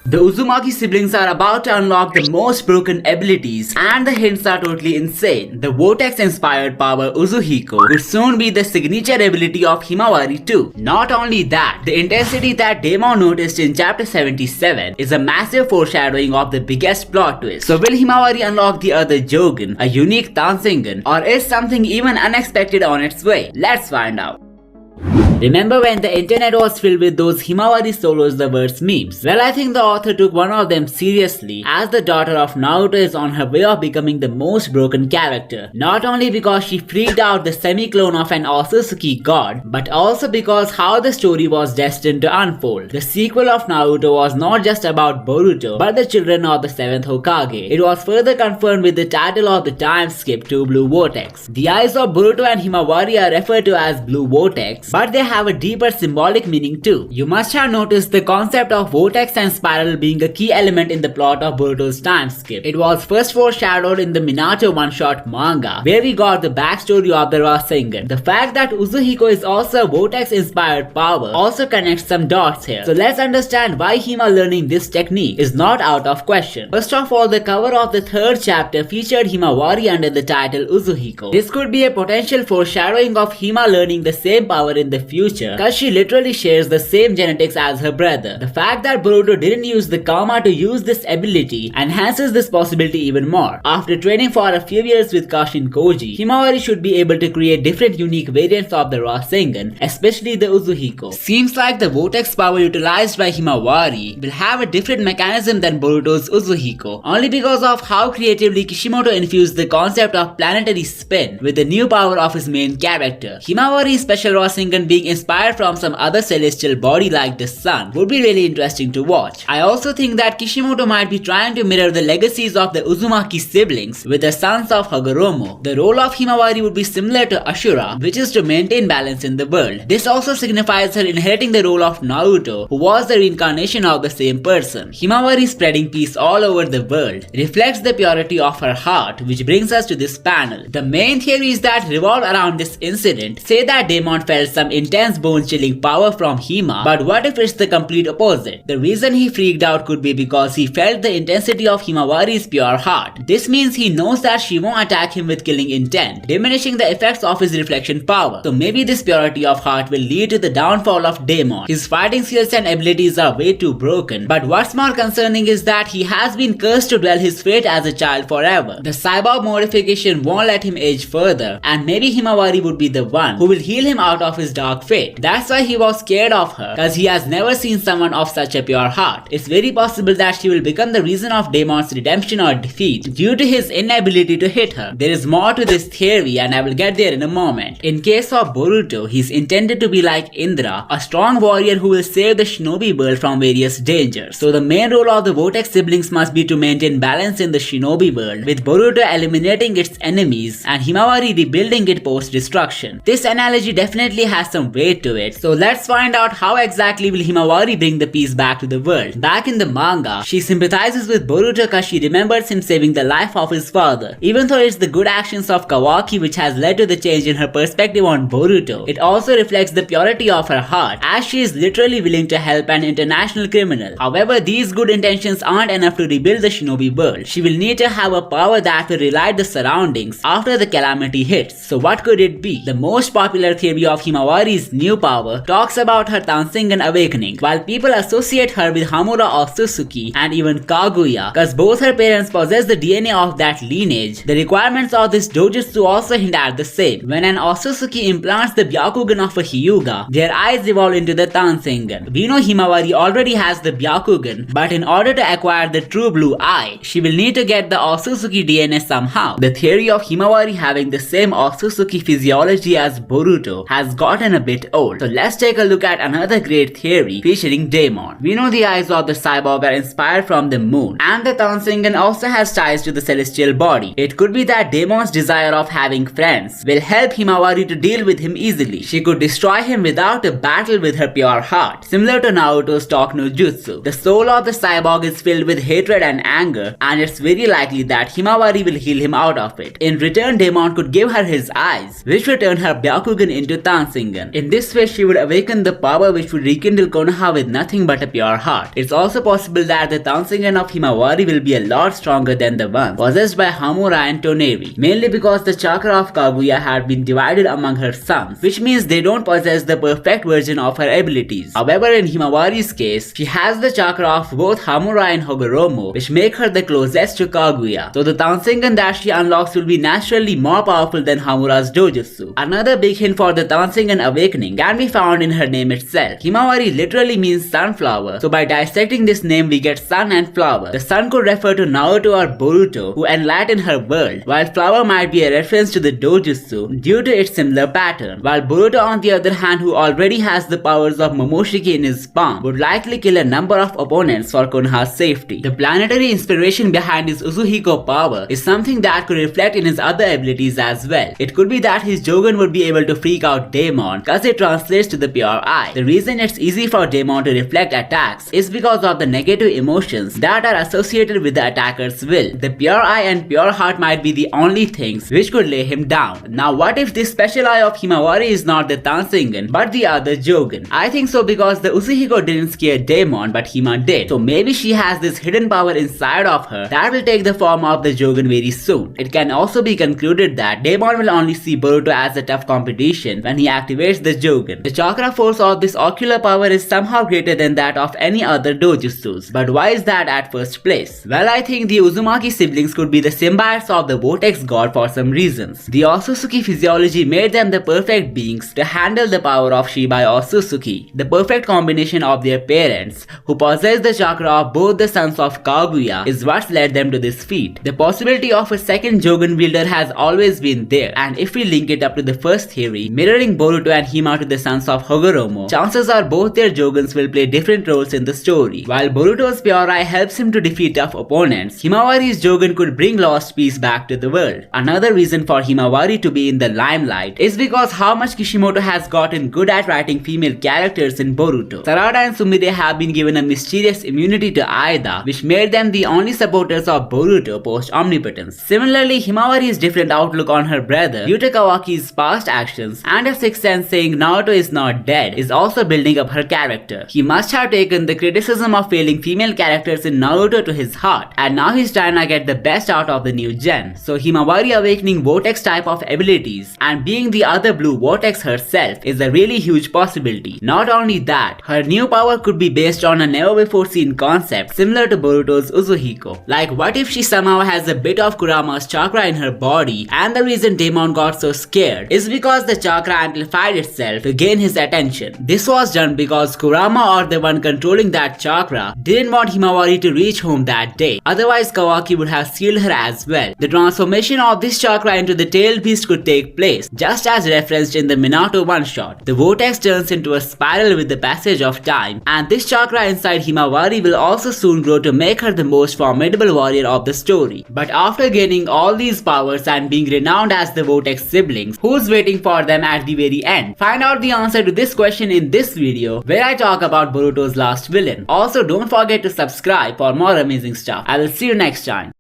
The Uzumaki siblings are about to unlock the most broken abilities, and the hints are totally insane. The Vortex-inspired power Uzuhiko could soon be the signature ability of Himawari too. Not only that, the intensity that Daemon noticed in chapter 77 is a massive foreshadowing of the biggest plot twist. So will Himawari unlock the other Jogen, a unique Tansengen, or is something even unexpected on its way? Let's find out. Remember when the internet was filled with those Himawari solos the worst memes? Well, I think the author took one of them seriously, as the daughter of Naruto is on her way of becoming the most broken character. Not only because she freaked out the semi-clone of an Otsutsuki god, but also because how the story was destined to unfold. The sequel of Naruto was not just about Boruto, but the children of the 7th Hokage. It was further confirmed with the title of the time skip to Blue Vortex. The eyes of Boruto and Himawari are referred to as Blue Vortex, but they have a deeper symbolic meaning too. You must have noticed the concept of vortex and spiral being a key element in the plot of Boruto's time skip. It was first foreshadowed in the Minato one-shot manga, where we got the backstory of the Rasengan. The fact that Uzuhiko is also a vortex-inspired power also connects some dots here. So let's understand why Hima learning this technique is not out of question. First of all, the cover of the 3rd chapter featured Himawari under the title Uzuhiko. This could be a potential foreshadowing of Hima learning the same power in the future, cause she literally shares the same genetics as her brother. The fact that Boruto didn't use the karma to use this ability enhances this possibility even more. After training for a few years with Kashin Koji, Himawari should be able to create different unique variants of the Rasengan, especially the Uzuhiko. Seems like the vortex power utilized by Himawari will have a different mechanism than Boruto's Uzuhiko, only because of how creatively Kishimoto infused the concept of planetary spin with the new power of his main character. Himawari's special Rasengan being inspired from some other celestial body like the sun would be really interesting to watch. I also think that Kishimoto might be trying to mirror the legacies of the Uzumaki siblings with the sons of Hagoromo. The role of Himawari would be similar to Ashura, which is to maintain balance in the world. This also signifies her inheriting the role of Naruto, who was the reincarnation of the same person. Himawari spreading peace all over the world reflects the purity of her heart, which brings us to this panel. The main theories that revolve around this incident say that Daemon felt some intense bone-chilling power from Hima, but what if it's the complete opposite? The reason he freaked out could be because he felt the intensity of Himawari's pure heart. This means he knows that she won't attack him with killing intent, diminishing the effects of his reflection power. So maybe this purity of heart will lead to the downfall of Daemon. His fighting skills and abilities are way too broken, but what's more concerning is that he has been cursed to dwell his fate as a child forever. The cyborg modification won't let him age further, and maybe Himawari would be the one who will heal him out of his dark fate. That's why he was scared of her, cause he has never seen someone of such a pure heart. It's very possible that she will become the reason of Daemon's redemption or defeat due to his inability to hit her. There is more to this theory and I will get there in a moment. In case of Boruto, he's intended to be like Indra, a strong warrior who will save the shinobi world from various dangers. So the main role of the Vortex siblings must be to maintain balance in the shinobi world, with Boruto eliminating its enemies and Himawari rebuilding it post-destruction. This analogy definitely has some weight to it, so let's find out how exactly will Himawari bring the peace back to the world. Back in the manga, she sympathizes with Boruto cause she remembers him saving the life of his father. Even though it's the good actions of Kawaki which has led to the change in her perspective on Boruto, it also reflects the purity of her heart, as she is literally willing to help an international criminal. However, these good intentions aren't enough to rebuild the shinobi world. She will need to have a power that will relight the surroundings after the calamity hits. So what could it be? The most popular theory of Himawari's new power talks about her Tansengan awakening, while people associate her with Hamura Otsutsuki and even Kaguya, cause both her parents possess the DNA of that lineage. The requirements of this dojutsu also hint at the same. When an Otsutsuki implants the Byakugan of a Hyuga, their eyes evolve into the Tansengan. We know Himawari already has the Byakugan, but in order to acquire the true blue eye, she will need to get the Otsutsuki DNA somehow. The theory of Himawari having the same Otsutsuki physiology as Boruto has gotten a bit old. So let's take a look at another great theory featuring Daemon. We know the eyes of the cyborg are inspired from the moon, and the Tansengan also has ties to the celestial body. It could be that Daemon's desire of having friends will help Himawari to deal with him easily. She could destroy him without a battle with her pure heart, similar to Naruto's Talk no Jutsu. The soul of the cyborg is filled with hatred and anger, and it's very likely that Himawari will heal him out of it. In return, Daemon could give her his eyes, which will turn her Byakugan into Tansengan. Dancingen. In this way, she would awaken the power which would rekindle Konoha with nothing but a pure heart. It's also possible that the Dancingen of Himawari will be a lot stronger than the one possessed by Hamura and Toneri, mainly because the chakra of Kaguya had been divided among her sons, which means they don't possess the perfect version of her abilities. However, in Himawari's case, she has the chakra of both Hamura and Hogoromo, which make her the closest to Kaguya, so the Dancingen that she unlocks will be naturally more powerful than Hamura's dojutsu. Another big hint for the Dancingen awakening can be found in her name itself. Himawari literally means sunflower, so by dissecting this name we get sun and flower. The sun could refer to Naruto or Boruto, who enlighten her world, while flower might be a reference to the dojutsu due to its similar pattern, while Boruto on the other hand, who already has the powers of Momoshiki in his palm, would likely kill a number of opponents for Konoha's safety. The planetary inspiration behind his Uzuhiko power is something that could reflect in his other abilities as well. It could be that his Jogan would be able to freak out Daemon cause it translates to the pure eye. The reason it's easy for Daemon to reflect attacks is because of the negative emotions that are associated with the attacker's will. The pure eye and pure heart might be the only things which could lay him down. Now what if this special eye of Himawari is not the Dancingen but the other Jogan? I think so because the Uzuhiko didn't scare Daemon but Hima did. So maybe she has this hidden power inside of her that will take the form of the Jogan very soon. It can also be concluded that Daemon will only see Boruto as a tough competition when he activates the Jogan. The chakra force of this ocular power is somehow greater than that of any other dojutsus. But why is that at first place? Well, I think the Uzumaki siblings could be the symbiotes of the Vortex god for some reasons. The Otsutsuki physiology made them the perfect beings to handle the power of Shibai Otsutsuki, the perfect combination of their parents, who possess the chakra of both the sons of Kaguya, is what's led them to this feat. The possibility of a second Jogan wielder has always been there, and if we link it up to the first theory, mirroring Boruto and Hima to the sons of Hogoromo, chances are both their Jogans will play different roles in the story. While Boruto's pure eye helps him to defeat tough opponents, Himawari's Jogan could bring lost peace back to the world. Another reason for Himawari to be in the limelight is because how much Kishimoto has gotten good at writing female characters in Boruto. Sarada and Sumire have been given a mysterious immunity to Aida, which made them the only supporters of Boruto post-omnipotence. Similarly, Himawari's different outlook on her brother due to Kawaki's past actions and a sixth sense saying Naruto is not dead is also building up her character. He must have taken the criticism of failing female characters in Naruto to his heart, and now he's trying to get the best out of the new gen. So Himawari awakening Vortex type of abilities and being the other blue Vortex herself is a really huge possibility. Not only that, her new power could be based on a never before seen concept similar to Boruto's Uzuhiko. Like what if she somehow has a bit of Kurama's chakra in her body, and the reason Daemon got so scared is because the chakra amplified itself to gain his attention. This was done because Kurama, or the one controlling that chakra, didn't want Himawari to reach home that day. Otherwise Kawaki would have sealed her as well. The transformation of this chakra into the tailed beast could take place, just as referenced in the Minato one-shot. The vortex turns into a spiral with the passage of time, and this chakra inside Himawari will also soon grow to make her the most formidable warrior of the story. But after gaining all these powers and being renowned as the Vortex siblings, who's waiting for them at the very end? Find out the answer to this question in this video where I talk about Boruto's last villain. Also, don't forget to subscribe for more amazing stuff. I will see you next time.